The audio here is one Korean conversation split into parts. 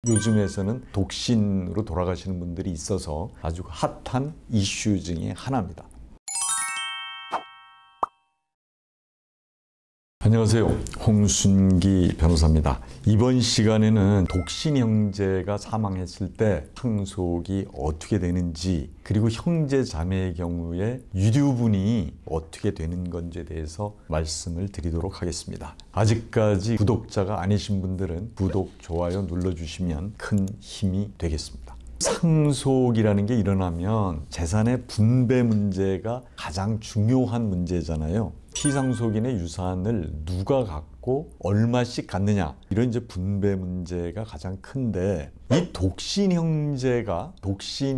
요즘에서는 독신으로 돌아가시는 분들이 있어서 아주 핫한 이슈 중에 하나입니다. 안녕하세요. 홍순기 변호사입니다. 이번 시간에는 독신 형제가 사망했을 때 상속이 어떻게 되는지, 그리고 형제 자매의 경우에 유류분이 어떻게 되는 건지에 대해서 말씀을 드리도록 하겠습니다. 아직까지 구독자가 아니신 분들은 구독, 좋아요 눌러주시면 큰 힘이 되겠습니다. 상속이라는 게 일어나면 재산의 분배 문제가 가장 중요한 문제잖아요. 피상속인의 유산을 누가 갖고 얼마씩 갖느냐, 이런 이제 분배 문제가 가장 큰데, 이 독신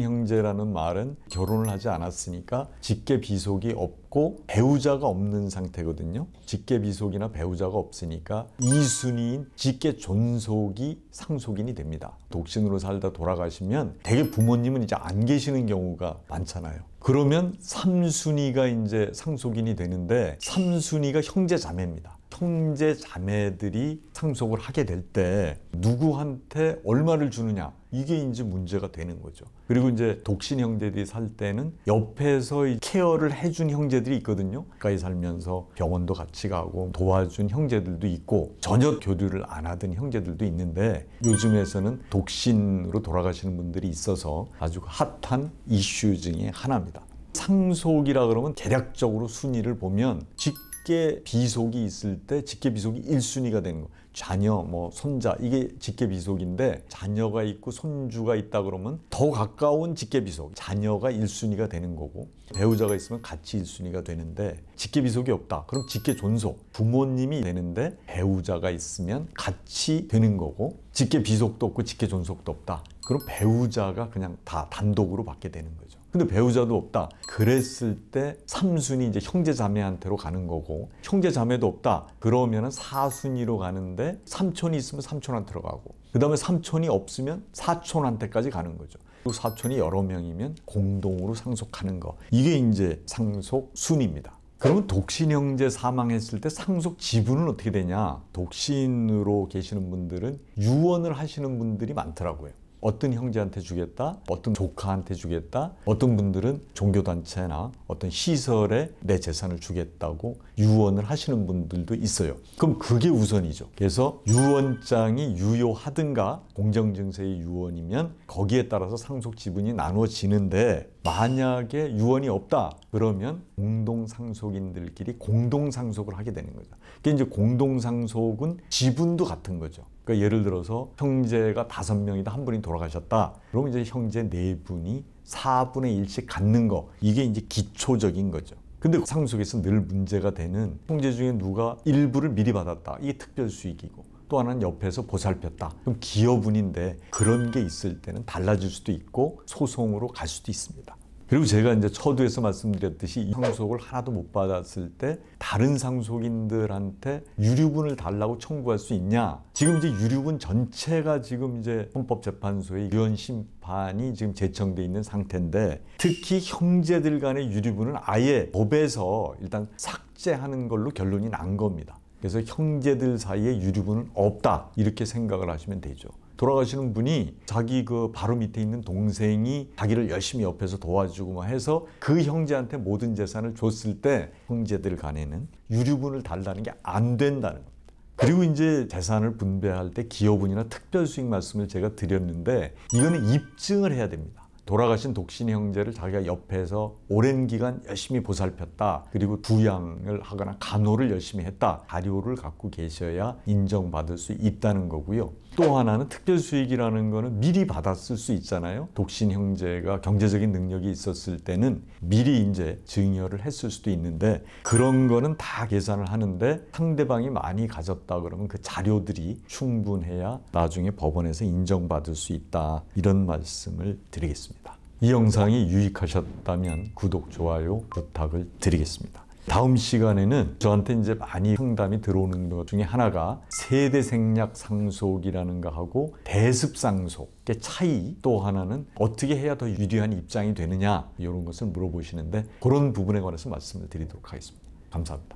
형제라는 말은 결혼을 하지 않았으니까 직계 비속이 없고 배우자가 없는 상태거든요. 직계 비속이나 배우자가 없으니까 2순위인 직계 존속이 상속인이 됩니다. 독신으로 살다 돌아가시면 대개 부모님은 이제 안 계시는 경우가 많잖아요. 그러면 3순위가 이제 상속인이 되는데, 3순위가 형제 자매입니다. 형제 자매들이 상속을 하게 될 때 누구한테 얼마를 주느냐, 이게 이제 문제가 되는 거죠. 그리고 이제 독신 형제들이 살 때는 옆에서 케어를 해준 형제들이 있거든요. 가까이 살면서 병원도 같이 가고 도와준 형제들도 있고, 전혀 교류를 안 하던 형제들도 있는데, 요즘에서는 독신으로 돌아가시는 분들이 있어서 아주 핫한 이슈 중에 하나입니다. 상속이라 그러면 대략적으로 순위를 보면 직계 비속이 있을 때 직계 비속이 1순위가 되는 거. 자녀, 손자, 이게 직계 비속인데, 자녀가 있고 손주가 있다 그러면 더 가까운 직계 비속, 자녀가 1순위가 되는 거고, 배우자가 있으면 같이 1순위가 되는데, 직계 비속이 없다 그럼 직계 존속, 부모님이 되는데 배우자가 있으면 같이 되는 거고, 직계 비속도 없고 직계 존속도 없다 그럼 배우자가 그냥 다 단독으로 받게 되는 거죠. 근데 배우자도 없다 그랬을 때 3순위 이제 형제 자매한테로 가는 거고, 형제 자매도 없다 그러면은 4순위로 가는데, 삼촌이 있으면 삼촌한테로 가고, 그 다음에 삼촌이 없으면 사촌한테까지 가는 거죠. 그리고 사촌이 여러 명이면 공동으로 상속하는 거, 이게 이제 상속 순위입니다. 그러면 독신 형제 사망했을 때 상속 지분은 어떻게 되냐? 독신으로 계시는 분들은 유언을 하시는 분들이 많더라고요. 어떤 형제한테 주겠다, 어떤 조카한테 주겠다, 어떤 분들은 종교단체나 어떤 시설에 내 재산을 주겠다고 유언을 하시는 분들도 있어요. 그럼 그게 우선이죠. 그래서 유언장이 유효하든가 공정증서의 유언이면 거기에 따라서 상속 지분이 나누어지는데, 만약에 유언이 없다 그러면 공동상속인들끼리 공동상속을 하게 되는 거죠. 그러니까 이제 공동상속은 지분도 같은 거죠. 그러니까 예를 들어서 형제가 5명이다, 한 분이 돌아가셨다 그러면 이제 형제 4분이 4분의 1씩 갖는 거, 이게 이제 기초적인 거죠. 근데 상속에서 늘 문제가 되는, 형제 중에 누가 일부를 미리 받았다, 이게 특별수익이고, 또 하나는 옆에서 보살폈다, 그럼 기여분인데 그런 게 있을 때는 달라질 수도 있고 소송으로 갈 수도 있습니다. 그리고 제가 이제 서두에서 말씀드렸듯이 상속을 하나도 못 받았을 때 다른 상속인들한테 유류분을 달라고 청구할 수 있냐? 지금 이제 유류분 전체가 지금 이제 헌법재판소의 유언 심판이 지금 제청돼 있는 상태인데, 특히 형제들 간의 유류분은 아예 법에서 일단 삭제하는 걸로 결론이 난 겁니다. 그래서 형제들 사이에 유류분은 없다, 이렇게 생각을 하시면 되죠. 돌아가시는 분이 자기 그 바로 밑에 있는 동생이 자기를 열심히 옆에서 도와주고 해서 그 형제한테 모든 재산을 줬을 때 형제들 간에는 유류분을 달라는 게 안 된다는 겁니다. 그리고 이제 재산을 분배할 때 기여분이나 특별수익 말씀을 제가 드렸는데, 이거는 입증을 해야 됩니다. 돌아가신 독신 형제를 자기가 옆에서 오랜 기간 열심히 보살폈다, 그리고 부양을 하거나 간호를 열심히 했다, 자료를 갖고 계셔야 인정받을 수 있다는 거고요. 또 하나는 특별수익이라는 거는 미리 받았을 수 있잖아요. 독신 형제가 경제적인 능력이 있었을 때는 미리 이제 증여를 했을 수도 있는데, 그런 거는 다 계산을 하는데 상대방이 많이 가졌다 그러면 그 자료들이 충분해야 나중에 법원에서 인정받을 수 있다, 이런 말씀을 드리겠습니다. 이 영상이 유익하셨다면 구독, 좋아요 부탁을 드리겠습니다. 다음 시간에는 저한테 이제 많이 상담이 들어오는 것 중에 하나가 세대생략 상속이라는 거하고 대습상속의 차이, 또 하나는 어떻게 해야 더 유리한 입장이 되느냐, 이런 것을 물어보시는데, 그런 부분에 관해서 말씀을 드리도록 하겠습니다. 감사합니다.